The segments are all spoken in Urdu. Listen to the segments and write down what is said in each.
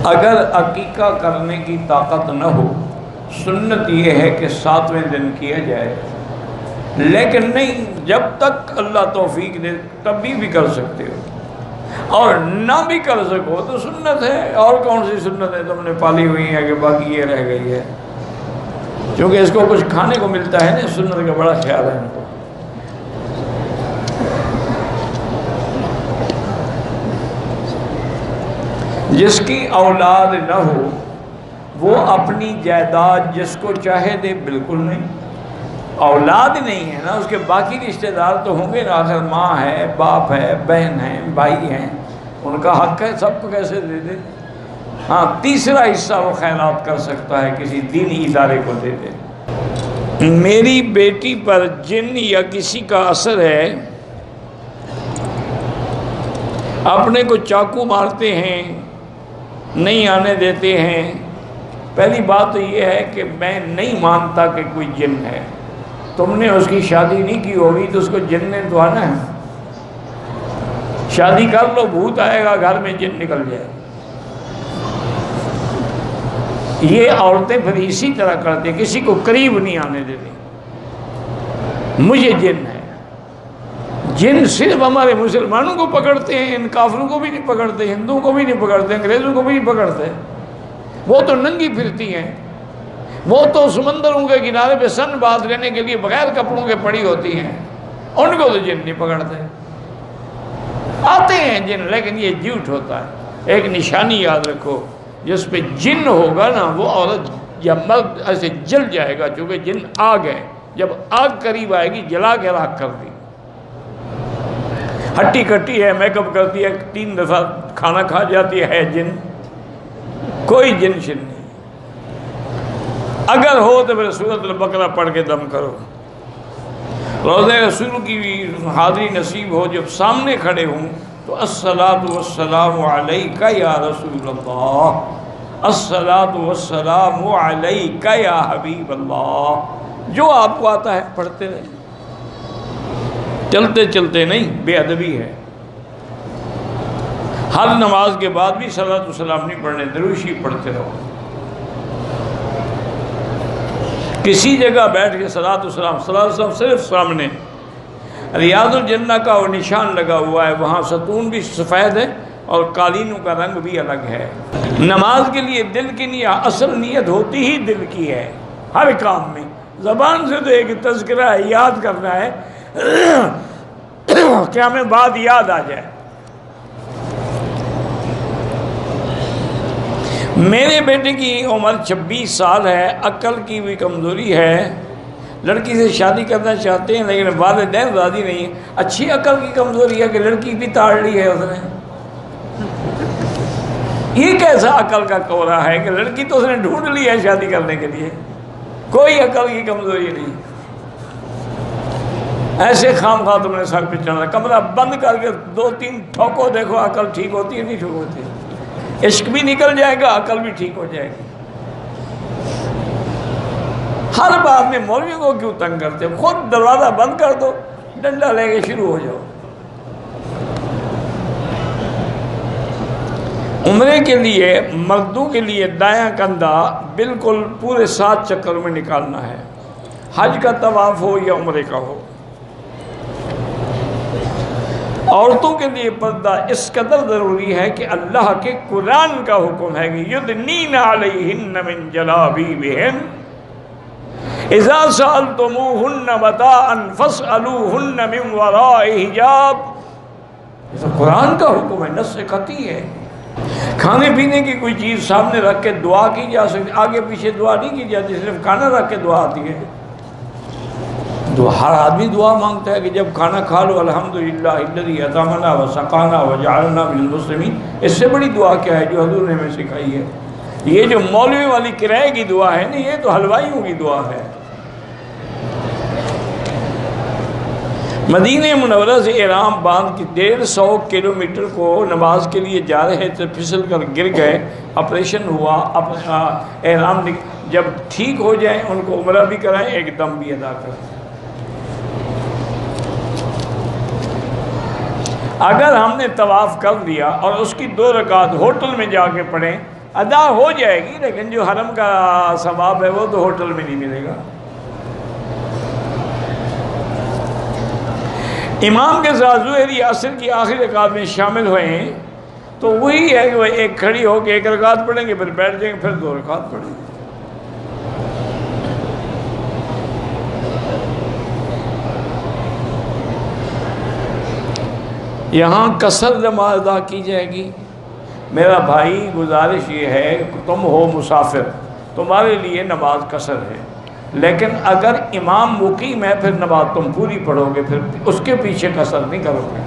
اگر عقیقہ کرنے کی طاقت نہ ہو، سنت یہ ہے کہ 7ویں دن کیا جائے، لیکن نہیں، جب تک اللہ توفیق دے تب بھی کر سکتے ہو، اور نہ بھی کر سکو تو سنت ہے۔ اور کون سی سنت ہے تم نے پالی ہوئی ہے کہ باقی یہ رہ گئی ہے؟ کیونکہ اس کو کچھ کھانے کو ملتا ہے نا، سنت کا بڑا خیال ہے ان کو۔ جس کی اولاد نہ ہو وہ اپنی جائیداد جس کو چاہے دے، بالکل نہیں۔ اولاد نہیں ہے نا، اس کے باقی رشتہ دار تو ہوں گے نا، آخر ماں ہے، باپ ہے، بہن ہے، بھائی ہیں، ان کا حق ہے، سب کو کیسے دے دے؟ ہاں، تیسرا حصہ وہ خیرات کر سکتا ہے، کسی دینی ادارے کو دے دے۔ میری بیٹی پر جن یا کسی کا اثر ہے، اپنے کو چاقو مارتے ہیں، نہیں آنے دیتے ہیں۔ پہلی بات تو یہ ہے کہ میں نہیں مانتا کہ کوئی جن ہے۔ تم نے اس کی شادی نہیں کی ہوگی تو اس کو جن نے تو آنا ہے۔ شادی کر لو، بھوت آئے گا گھر میں، جن نکل جائے۔ یہ عورتیں پھر اسی طرح کرتے، کسی کو قریب نہیں آنے دیتے۔ مجھے جن ہے۔ جن صرف ہمارے مسلمانوں کو پکڑتے ہیں، ان کافروں کو بھی نہیں پکڑتے، ہندوؤں کو بھی نہیں پکڑتے، انگریزوں کو بھی نہیں پکڑتے۔ وہ تو ننگی پھرتی ہیں، وہ تو سمندروں کے کنارے پہ سن باندھ لینے کے لیے بغیر کپڑوں کے پڑی ہوتی ہیں، ان کو تو جن نہیں پکڑتے۔ آتے ہیں جن، لیکن یہ جھوٹ ہوتا ہے۔ ایک نشانی یاد رکھو، جس پہ جن ہوگا نا، وہ عورت یا مرد ایسے جل جائے گا، چونکہ جن آگ ہے۔ جب آگ قریب آئے گی، جلا کے راکھ کر دی۔ ہٹی کٹی ہے، میک اپ کرتی ہے، 3 دفعہ کھانا کھا جاتی ہے جن۔ کوئی جن شن نہیں۔ اگر ہو تو پھر سورۃ البقرہ پڑھ کے دم کرو۔ روضہ رسول کی حاضری نصیب ہو، جب سامنے کھڑے ہوں تو الصلاۃ والسلام علیک یا رسول اللہ، الصلاۃ والسلام علیک یا حبیب اللہ، جو آپ کو آتا ہے پڑھتے رہیں، چلتے چلتے نہیں، بے ادبی ہے۔ ہر نماز کے بعد بھی صلاۃ والسلام نہیں پڑھنے، درود شریف پڑھتے رہو۔ کسی جگہ بیٹھ کے صلاۃ والسلام صرف سامنے، ریاض الجنہ کا وہ نشان لگا ہوا ہے، وہاں ستون بھی سفید ہے اور قالینوں کا رنگ بھی الگ ہے۔ نماز کے لیے دل کی نیت، اصل نیت ہوتی ہی دل کی ہے ہر کام میں۔ زبان سے تو ایک تذکرہ ہے، یاد کرنا ہے کہ ہمیں بات یاد آ جائے۔ میرے بیٹے کی عمر 26 سال ہے، عقل کی بھی کمزوری ہے، لڑکی سے شادی کرنا چاہتے ہیں لیکن والدین راضی نہیں ہیں۔ اچھی عقل کی کمزوری ہے کہ لڑکی بھی تاڑ لی ہے اس نے۔ یہ کیسا عقل کا کورا ہے کہ لڑکی تو اس نے ڈھونڈ لی ہے شادی کرنے کے لیے، کوئی عقل کی کمزوری نہیں۔ ایسے خام خواہ تم نے سر پہ چڑھنا، کمرہ بند کر کے 2-3 ٹھوکو، دیکھو عقل ٹھیک ہوتی ہے نہیں ٹھیک ہوتی۔ عشق بھی نکل جائے گا، عقل بھی ٹھیک ہو جائے گی۔ ہر بات میں مولوی کو کیوں تنگ کرتے ہو؟ خود دروازہ بند کر دو، ڈنڈا لے کے شروع ہو جاؤ۔ عمرے کے لیے مردوں کے لیے دایاں کندھا بالکل پورے 7 چکر میں نکالنا ہے، حج کا طواف ہو یا عمرے کا ہو۔ عورتوں کے لیے پردہ اس قدر ضروری ہے کہ اللہ کے قرآن کا حکم ہے کہ یدنین علیہن من جلابیبہن اذا سألتموہن متاعا فاسألوہن من وراء حجاب۔ یہ تو قرآن کا حکم ہے، نص قطعی ہے۔ کھانے پینے کی کوئی چیز سامنے رکھ کے دعا کی جا سکتی، آگے پیچھے دعا نہیں کی جاتی، صرف کھانا رکھ کے دعا آتی ہے۔ ہر آدمی دعا مانگتا ہے کہ جب کھانا کھا لو الحمدللہ الذی اطعمنا وسقانا وجعلنا من المسلمین۔ اس سے بڑی دعا کیا ہے جو حضور نے ہمیں سکھائی ہے؟ یہ جو مولوی والی کرائے کی دعا ہے نا، یہ تو حلوائیوں کی دعا ہے۔ مدینہ منورہ سے احرام باندھ کے 150 کلومیٹر کو نماز کے لیے جا رہے تھے، پھسل کر گر گئے، آپریشن ہوا، احرام جب ٹھیک ہو جائیں ان کو عمرہ بھی کرائیں، ایک دم بھی ادا کریں۔ اگر ہم نے طواف کر لیا اور اس کی 2 رکعت ہوٹل میں جا کے پڑھیں ادا ہو جائے گی، لیکن جو حرم کا ثواب ہے وہ تو ہوٹل میں نہیں ملے گا۔ امام کے ساتھ ظہری عصر کی آخری رکعت میں شامل ہوئے ہیں تو وہی ہے کہ وہ ایک کھڑی ہو کے ایک رکعت پڑھیں گے، پھر بیٹھ جائیں گے، پھر 2 رکعت پڑھیں گے۔ یہاں قصر نماز ادا کی جائے گی۔ میرا بھائی گزارش یہ ہے کہ تم ہو مسافر، تمہارے لیے نماز قصر ہے، لیکن اگر امام مقیم ہے پھر نماز تم پوری پڑھو گے، پھر اس کے پیچھے قصر نہیں کرو گے۔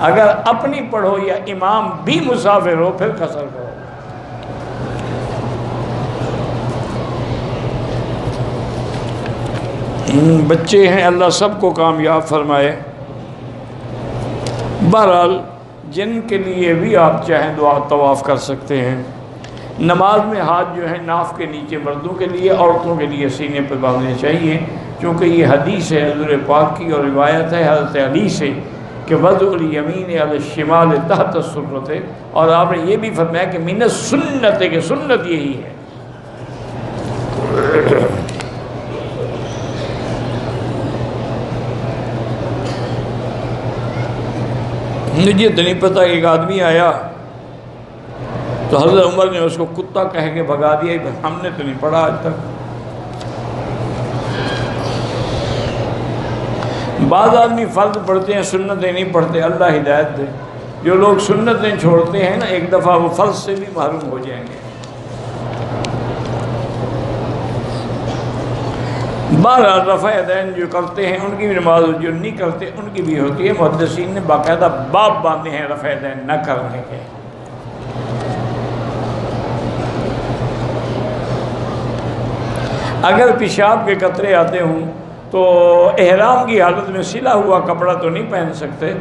اگر اپنی پڑھو یا امام بھی مسافر ہو پھر قصر کرو۔ بچے ہیں، اللہ سب کو کامیاب فرمائے۔ بہرحال جن کے لیے بھی آپ چاہیں دعا طواف کر سکتے ہیں۔ نماز میں ہاتھ جو ہے ناف کے نیچے مردوں کے لیے، عورتوں کے لیے سینے پہ باندھنے چاہیے، چونکہ یہ حدیث ہے حضور پاک کی اور روایت ہے حضرت علی سے کہ وضع الیمین علی الشمال تحت السرۃ، اور آپ نے یہ بھی فرمایا کہ من السنت ہے، کہ سنت یہی ہے۔ مجھے تو نہیں پتہ، ایک آدمی آیا تو حضرت عمر نے اس کو کتا کہہ کے بھگا دیا، ہم نے تو نہیں پڑھا آج تک۔ بعض آدمی فرض پڑھتے ہیں، سنتیں نہیں پڑھتے، اللہ ہدایت دے۔ جو لوگ سنتیں چھوڑتے ہیں نا، ایک دفعہ وہ فرض سے بھی محروم ہو جائیں گے۔ بہرحال رفع یدین جو کرتے ہیں ان کی بھی نماز، جو نہیں کرتے ان کی بھی ہوتی ہے۔ محدثین نے باقاعدہ باب باندھے ہیں رفع یدین نہ کرنے کے۔ اگر پیشاب کے قطرے آتے ہوں تو احرام کی حالت میں سلا ہوا کپڑا تو نہیں پہن سکتے،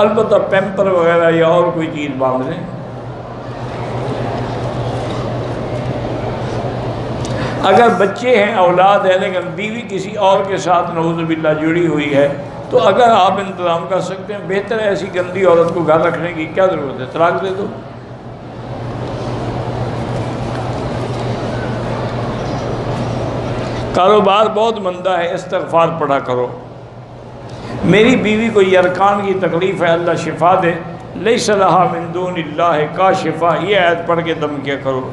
البتہ پیمپر وغیرہ یا اور کوئی چیز باندھ لیں۔ اگر بچے ہیں، اولاد ہے، لیکن بیوی کسی اور کے ساتھ نعوذ باللہ جڑی ہوئی ہے تو اگر آپ انتظام کر سکتے ہیں بہتر ہے۔ ایسی گندی عورت کو گھر رکھنے کی کیا ضرورت ہے، طلاق دے دو۔ کاروبار بہت مندہ ہے، استغفار پڑھا کرو۔ میری بیوی کو یرکان کی تکلیف ہے، اللہ شفا دے۔ لیس لہا من دون اللہ کاشفہ، یہ آیت پڑھ کے دم کیا کرو۔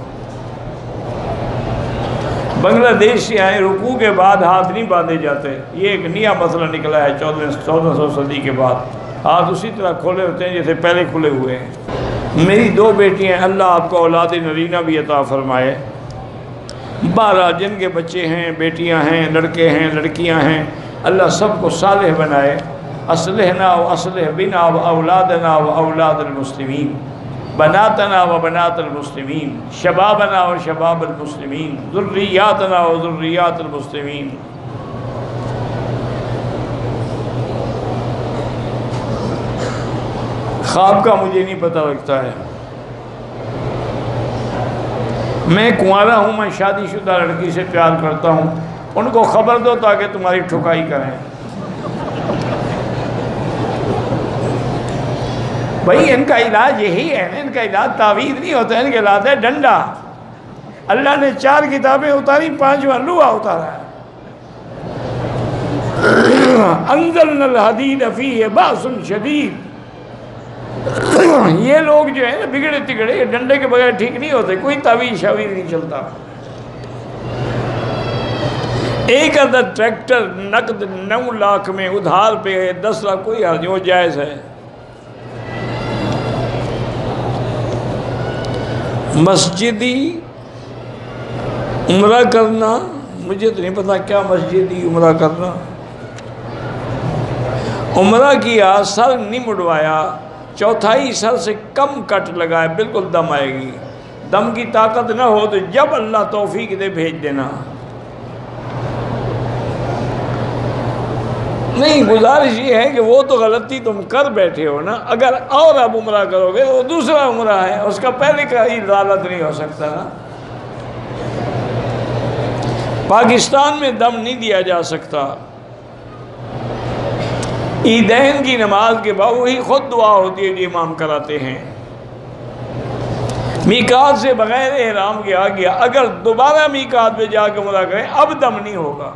بنگلہ دیش سے آئے، رکوع کے بعد ہاتھ نہیں باندھے جاتے، یہ ایک نیا مسئلہ نکلا ہے 1400 صدی کے بعد۔ ہاتھ اسی طرح کھولے ہوتے ہیں جیسے پہلے کھلے ہوئے ہیں۔ میری 2 بیٹیاں ہیں، اللہ آپ کو اولاد نرینہ بھی عطا فرمائے۔ 12 جن کے بچے ہیں، بیٹیاں ہیں، لڑکے ہیں، لڑکیاں ہیں، اللہ سب کو صالح بنائے۔ اصلحنا و اصلح بنا و اولادنا و اولاد المسلمین، بناتنا و بنات المسلمین، شبابنا و شباب المسلمین، ذریاتنا و ذریات المسلمین۔ خواب کا مجھے نہیں پتہ لگتا ہے۔ میں کنوارا ہوں، میں شادی شدہ لڑکی سے پیار کرتا ہوں، ان کو خبر دو تاکہ تمہاری ٹھکائی کریں۔ بھائی ان کا علاج یہی ہے نا، ان کا علاج تعویذ نہیں ہوتا ہے، ان کا علاج ہے ڈنڈا۔ اللہ نے 4 کتابیں اتاری، 5واں لوہا اتارا ہے۔ انزلنا الحدید فیہ بأس شدید۔ یہ لوگ جو ہیں بگڑے تگڑے، ڈنڈے کے بغیر ٹھیک نہیں ہوتے، کوئی تعویذ شاویذ نہیں چلتا۔ ایک عدد ٹریکٹر نقد 9 لاکھ میں ادھار پہ 10 لاکھ کوئی حرج نہیں، وہ جائز ہے۔ مسجدی عمرہ کرنا، مجھے تو نہیں پتا کیا مسجدی عمرہ کرنا۔ عمرہ کیا، سر نہیں مڑوایا، 1/4 سر سے کم کٹ لگائے، بالکل دم آئے گی۔ دم کی طاقت نہ ہو تو جب اللہ توفیق دے بھیج دینا۔ نہیں، گزارش یہ ہے کہ وہ تو غلطی تم کر بیٹھے ہو نا، اگر اور اب عمرہ کرو گے وہ دوسرا عمرہ ہے، اس کا پہلے کا غلط نہیں ہو سکتا نا۔ پاکستان میں دم نہیں دیا جا سکتا۔ عیدین کی نماز کے بعد وہی خود دعا ہوتی ہے جو امام کراتے ہیں۔ میقات سے بغیر احرام کے آ گیا، اگر دوبارہ میقات پہ جا کے عمرہ کریں اب دم نہیں ہوگا۔